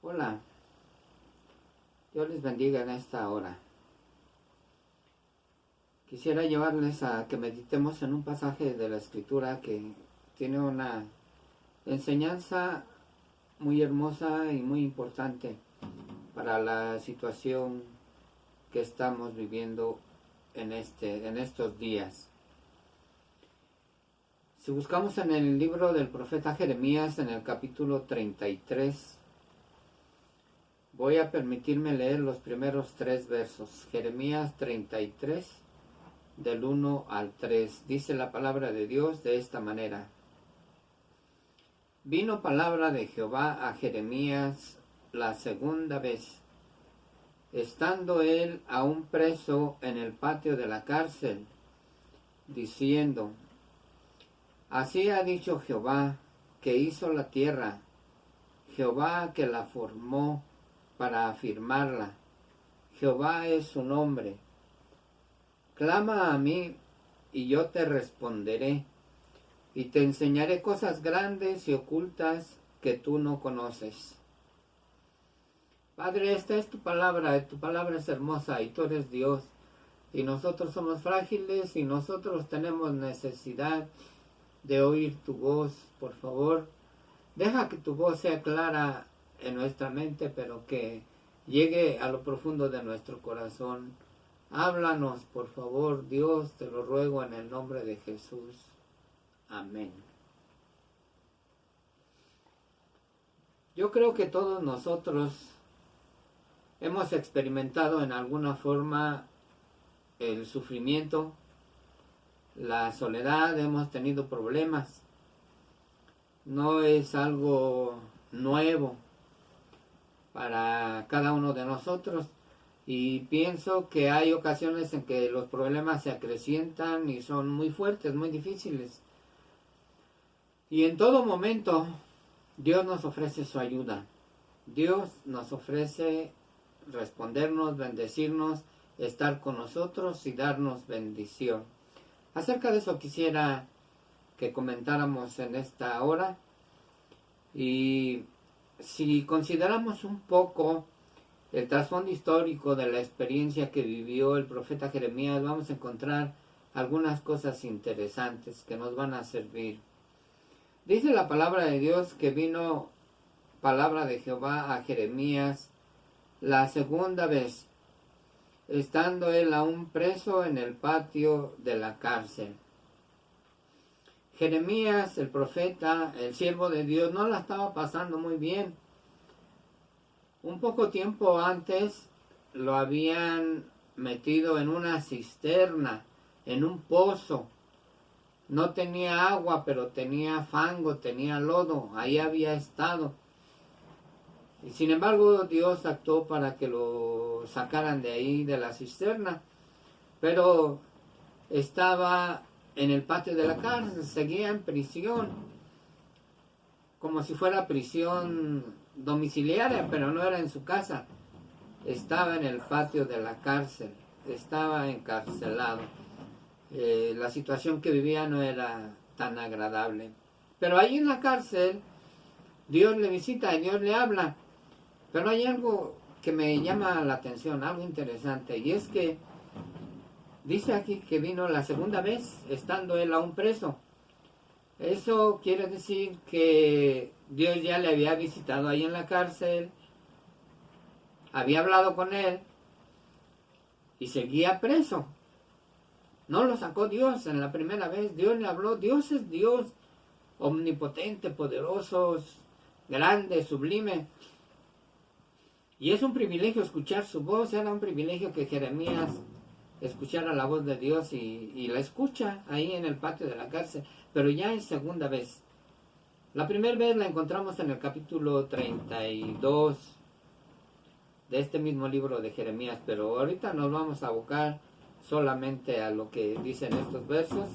Hola, Dios les bendiga en esta hora. Quisiera llevarles a que meditemos en un pasaje de la Escritura que tiene una enseñanza muy hermosa y muy importante para la situación que estamos viviendo en estos días. Si buscamos en el libro del profeta Jeremías, en el capítulo 33, voy a permitirme leer los primeros 3 versos. Jeremías 33, del 1 al 3. Dice la palabra de Dios de esta manera. Vino palabra de Jehová a Jeremías la segunda vez, estando él aún preso en el patio de la cárcel, diciendo: Así ha dicho Jehová, que hizo la tierra, Jehová que la formó para afirmarla. Jehová es su nombre. Clama a mí, y yo te responderé, y te enseñaré cosas grandes y ocultas que tú no conoces. Padre, esta es tu palabra es hermosa, y tú eres Dios, y nosotros somos frágiles, y nosotros tenemos necesidad de oír tu voz. Por favor, deja que tu voz sea clara en nuestra mente, pero que llegue a lo profundo de nuestro corazón. Háblanos, por favor, Dios, te lo ruego en el nombre de Jesús. Amén. Yo creo que todos nosotros hemos experimentado en alguna forma el sufrimiento, la soledad, hemos tenido problemas. No es algo nuevo para cada uno de nosotros. Y pienso que hay ocasiones en que los problemas se acrecientan y son muy fuertes, muy difíciles. Y en todo momento Dios nos ofrece su ayuda. Dios nos ofrece respondernos, bendecirnos, estar con nosotros y darnos bendición. Acerca de eso quisiera que comentáramos en esta hora. Y si consideramos un poco el trasfondo histórico de la experiencia que vivió el profeta Jeremías, vamos a encontrar algunas cosas interesantes que nos van a servir. Dice la palabra de Dios que vino palabra de Jehová a Jeremías la segunda vez, estando él aún preso en el patio de la cárcel. Jeremías, el profeta, el siervo de Dios, no la estaba pasando muy bien. Un poco tiempo antes lo habían metido en una cisterna, en un pozo. No tenía agua, pero tenía fango, tenía lodo. Ahí había estado. Y sin embargo, Dios actuó para que lo sacaran de ahí, de la cisterna. Pero estaba en el patio de la cárcel, seguía en prisión, como si fuera prisión domiciliaria, pero no era en su casa. Estaba en el patio de la cárcel, estaba encarcelado. La situación que vivía no era tan agradable. Pero ahí en la cárcel, Dios le visita y Dios le habla. Pero hay algo que me llama la atención, algo interesante, y es que dice aquí que vino la segunda vez, estando él aún preso. Eso quiere decir que Dios ya le había visitado ahí en la cárcel, había hablado con él y seguía preso. No lo sacó Dios en la primera vez, Dios le habló. Dios es Dios, omnipotente, poderoso, grande, sublime. Y es un privilegio escuchar su voz. Era un privilegio que Jeremías escuchara la voz de Dios y la escucha ahí en el patio de la cárcel. Pero ya es segunda vez. La primera vez la encontramos en el capítulo 32 de este mismo libro de Jeremías, pero ahorita nos vamos a abocar solamente a lo que dicen estos versos,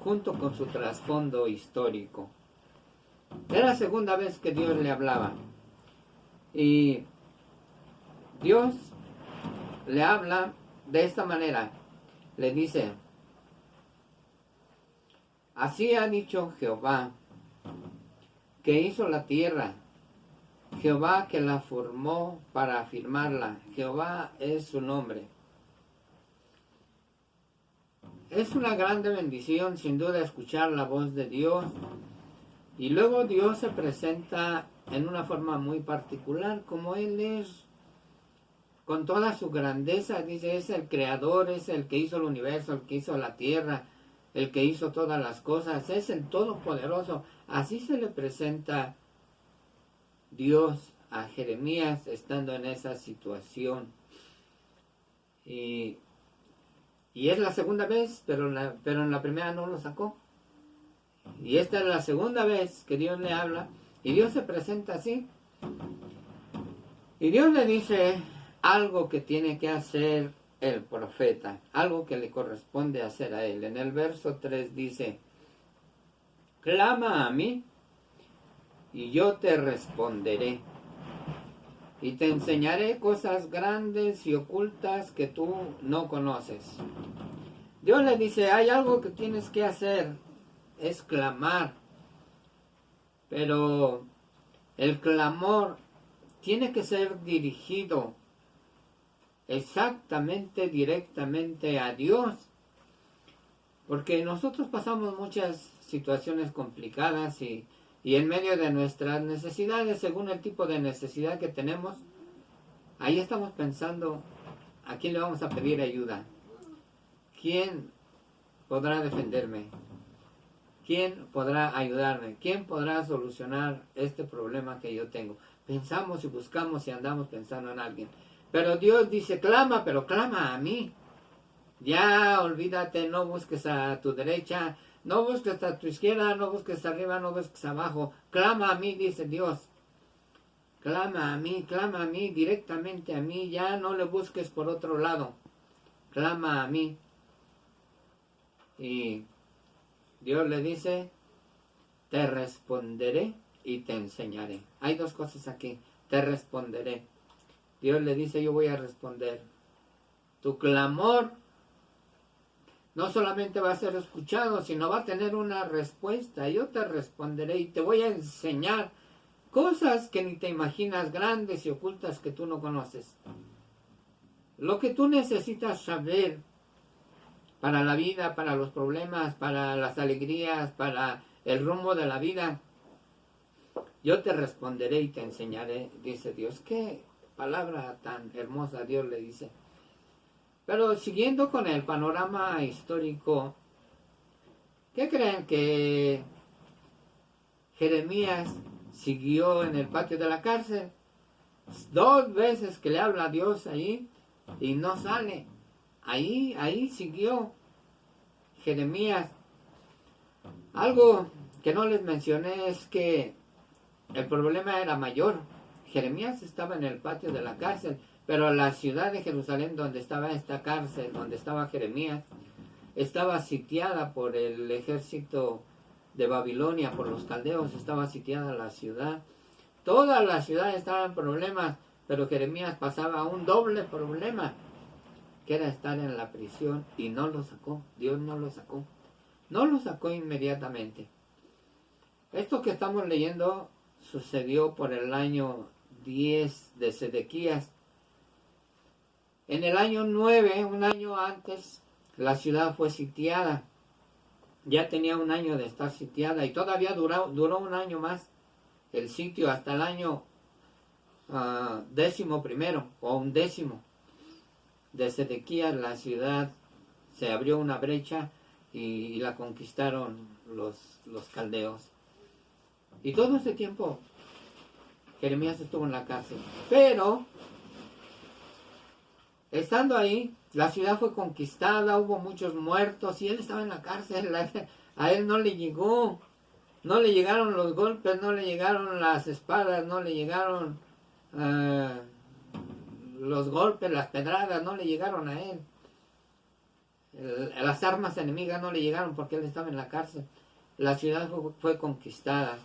junto con su trasfondo histórico. Era la segunda vez que Dios le hablaba. Y Dios le habla de esta manera. Le dice: Así ha dicho Jehová, que hizo la tierra, Jehová que la formó para afirmarla. Jehová es su nombre. Es una grande bendición, sin duda, escuchar la voz de Dios. Y luego Dios se presenta en una forma muy particular, como Él es, con toda su grandeza. Dice, es el creador, es el que hizo el universo, el que hizo la tierra, el que hizo todas las cosas, es el todopoderoso. Así se le presenta Dios a Jeremías estando en esa situación. Y es la segunda vez, pero en la primera no lo sacó. Y esta es la segunda vez que Dios le habla, y Dios se presenta así. Y Dios le dice algo que tiene que hacer el profeta, algo que le corresponde hacer a él. En el verso 3 dice, clama a mí, y yo te responderé, y te enseñaré cosas grandes y ocultas que tú no conoces. Dios le dice, hay algo que tienes que hacer, es clamar. Pero el clamor tiene que ser dirigido exactamente, directamente a Dios. Porque nosotros pasamos muchas situaciones complicadas y en medio de nuestras necesidades, según el tipo de necesidad que tenemos, ahí estamos pensando, ¿a quién le vamos a pedir ayuda? ¿Quién podrá defenderme? ¿Quién podrá ayudarme? ¿Quién podrá solucionar este problema que yo tengo? Pensamos y buscamos y andamos pensando en alguien. Pero Dios dice, clama, pero clama a mí. Ya olvídate, no busques a tu derecha, no busques a tu izquierda, no busques arriba, no busques abajo. Clama a mí, dice Dios. Clama a mí, directamente a mí. Ya no le busques por otro lado. Clama a mí. Y Dios le dice, te responderé y te enseñaré. Hay dos cosas aquí. Te responderé. Dios le dice, yo voy a responder. Tu clamor no solamente va a ser escuchado, sino va a tener una respuesta. Yo te responderé y te voy a enseñar cosas que ni te imaginas, grandes y ocultas que tú no conoces. Lo que tú necesitas saber para la vida, para los problemas, para las alegrías, para el rumbo de la vida, yo te responderé y te enseñaré, dice Dios. Qué palabra tan hermosa Dios le dice. Pero siguiendo con el panorama histórico, ¿qué creen? Que Jeremías siguió en el patio de la cárcel. 2 veces que le habla a Dios ahí y no sale. Ahí siguió Jeremías. Algo que no les mencioné es que el problema era mayor. Jeremías estaba en el patio de la cárcel, pero la ciudad de Jerusalén, donde estaba esta cárcel, donde estaba Jeremías, estaba sitiada por el ejército de Babilonia, por los caldeos. Estaba sitiada la ciudad. Toda la ciudad estaba en problemas, pero Jeremías pasaba un doble problema, que era estar en la prisión, y no lo sacó. Dios no lo sacó. No lo sacó inmediatamente. Esto que estamos leyendo sucedió por el año 10 de Sedequías. En el año 9, un año antes, la ciudad fue sitiada. Ya tenía un año de estar sitiada y todavía duró un año más el sitio, hasta el año 11 o 11 de Sedequías. La ciudad se abrió una brecha y la conquistaron los caldeos. Y todo ese tiempo Jeremías estuvo en la cárcel. Pero, estando ahí, la ciudad fue conquistada, hubo muchos muertos y él estaba en la cárcel. A él no le llegaron los golpes, no le llegaron las espadas, no le llegaron los golpes, las pedradas, no le llegaron a él. Las armas enemigas no le llegaron porque él estaba en la cárcel. La ciudad fue conquistada.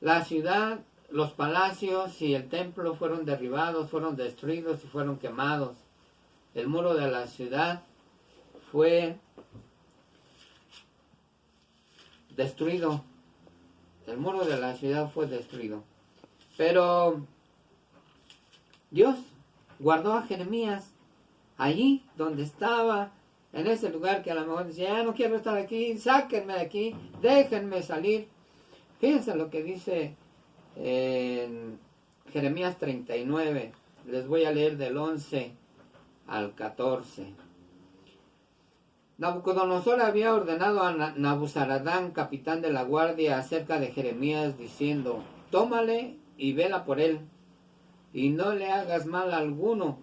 La ciudad, los palacios y el templo fueron derribados, fueron destruidos y fueron quemados. El muro de la ciudad fue destruido. El muro de la ciudad fue destruido. Pero Dios guardó a Jeremías allí donde estaba, en ese lugar que a lo mejor decía, ya no quiero estar aquí, sáquenme de aquí, déjenme salir. Fíjense lo que dice en Jeremías 39, les voy a leer del 11 al 14. Nabucodonosor había ordenado a Nabuzaradán, capitán de la guardia, acerca de Jeremías, diciendo, tómale y vela por él, y no le hagas mal alguno,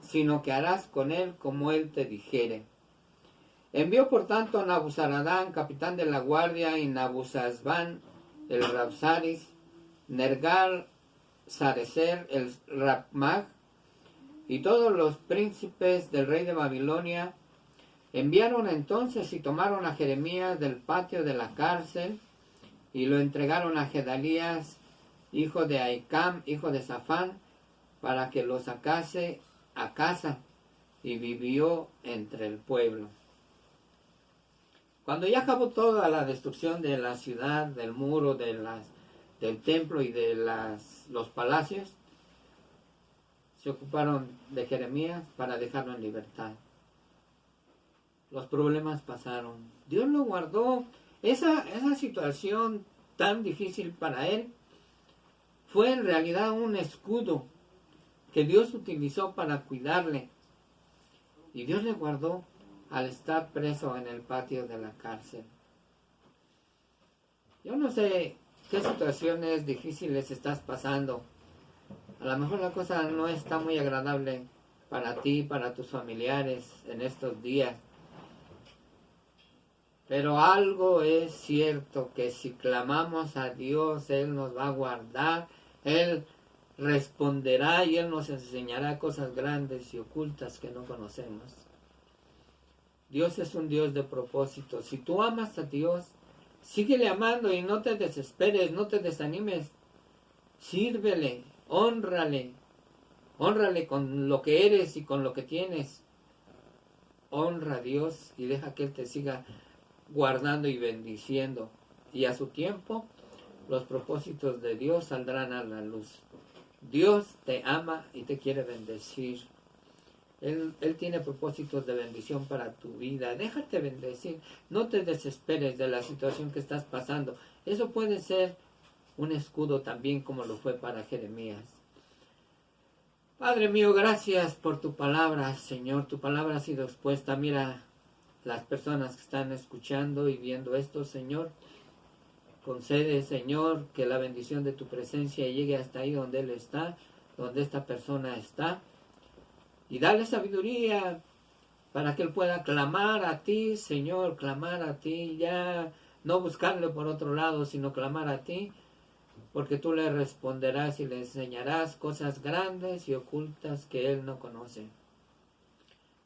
sino que harás con él como él te dijere. Envió por tanto Nabuzaradán, capitán de la guardia, y Nabuzazbán, el Rabsaris, Nergal Sarecer, el Rabmag, y todos los príncipes del rey de Babilonia. Enviaron entonces y tomaron a Jeremías del patio de la cárcel, y lo entregaron a Gedalías, hijo de Ahicam, hijo de Safán, para que lo sacase a casa, y vivió entre el pueblo. Cuando ya acabó toda la destrucción de la ciudad, del muro, del templo y de los palacios, se ocuparon de Jeremías para dejarlo en libertad. Los problemas pasaron. Dios lo guardó. Esa situación tan difícil para él fue en realidad un escudo que Dios utilizó para cuidarle. Y Dios le guardó al estar preso en el patio de la cárcel. Yo no sé qué situaciones difíciles estás pasando. A lo mejor la cosa no está muy agradable para ti, para tus familiares en estos días. Pero algo es cierto, que si clamamos a Dios, Él nos va a guardar, Él responderá y Él nos enseñará cosas grandes y ocultas que no conocemos. Dios es un Dios de propósito. Si tú amas a Dios, síguele amando y no te desesperes, no te desanimes. Sírvele, hónrale con lo que eres y con lo que tienes. Honra a Dios y deja que Él te siga guardando y bendiciendo. Y a su tiempo, los propósitos de Dios saldrán a la luz. Dios te ama y te quiere bendecir. Él tiene propósitos de bendición para tu vida. Déjate bendecir. No te desesperes de la situación que estás pasando. Eso puede ser un escudo también, como lo fue para Jeremías. Padre mío, gracias por tu palabra, Señor. Tu palabra ha sido expuesta. Mira las personas que están escuchando y viendo esto, Señor. Concede, Señor, que la bendición de tu presencia llegue hasta ahí donde Él está, donde esta persona está. Y dale sabiduría para que Él pueda clamar a ti, Señor, clamar a ti, ya no buscarle por otro lado, sino clamar a ti, porque tú le responderás y le enseñarás cosas grandes y ocultas que Él no conoce.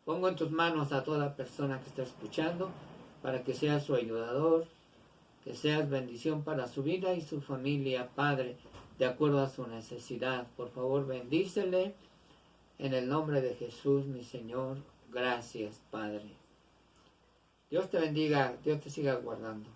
Pongo en tus manos a toda persona que está escuchando, para que seas su ayudador, que seas bendición para su vida y su familia, Padre, de acuerdo a su necesidad. Por favor, bendícele. En el nombre de Jesús, mi Señor, gracias, Padre. Dios te bendiga, Dios te siga guardando.